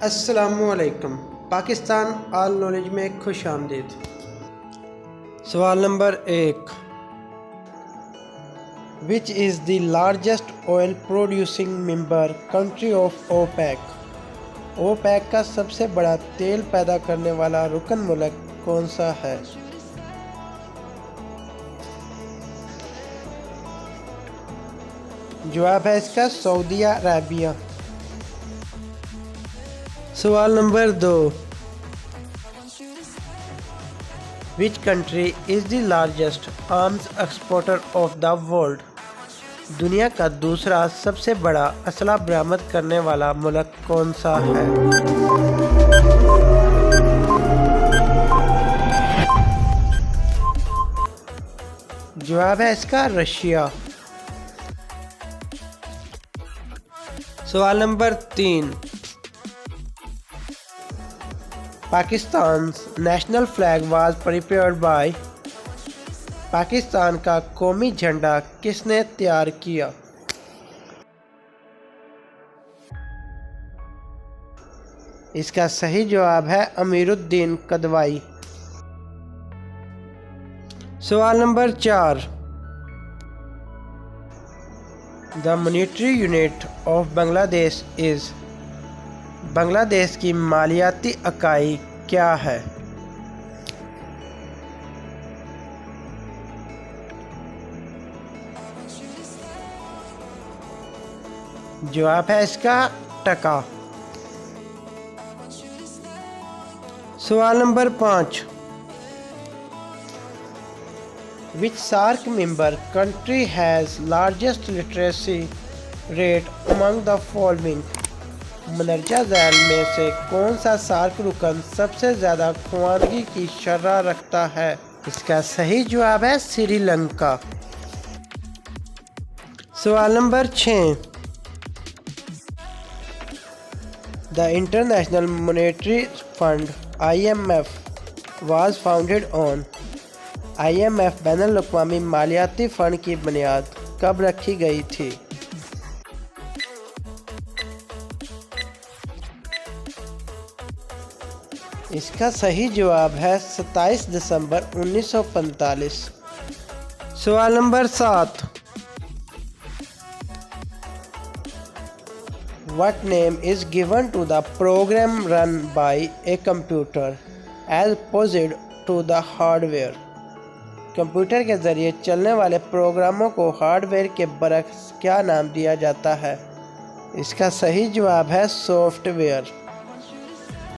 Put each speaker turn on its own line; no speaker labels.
अस्सलामुअलैकुम। Pakistan all knowledge में खुश आमदीद। सवाल number 1, which is the largest oil producing member country of OPEC. OPEC का सबसे बड़ा तेल पैदा करने वाला रुकन मुल्क कौन सा है? जवाब है इसका सऊदी अरेबिया। सवाल number 2, which country is the largest arms exporter of the world. दुनिया का दूसरा सबसे बड़ा असला बरामद करने वाला मुल्क कौन सा है? जवाब है इसका रशिया। सवाल number 3, Pakistan national flag was prepared by. Pakistan का कौमी झंडा किसने तैयार किया? इसका सही जवाब है अमीरुद्दीन कदवाई। सवाल number 4, the monetary unit of Bangladesh is. Bangladesh की मालियाती इकाई क्या है? जवाब है इसका टका। सवाल नंबर 5, which SAARC member country has largest literacy rate among the following. मंदरजा झैल में से कौन सा सार्क रुकन सबसे ज़्यादा ख्वानगी की शरह रखता है? इसका सही जवाब है श्रीलंका। सवाल नंबर 6, the International Monetary Fund IMF was founded on. IMF बैनुल अक़वामी मालियाती फ़ंड की बुनियाद कब रखी गई थी? इसका सही जवाब है 27 दिसंबर 1945। सवाल number 7, What name is given to the program run by a computer as opposed to the hardware? Computer के ज़रिए चलने वाले प्रोग्रामों को हार्डवेयर के बरक्स क्या नाम दिया जाता है? इसका सही जवाब है सॉफ्टवेयर।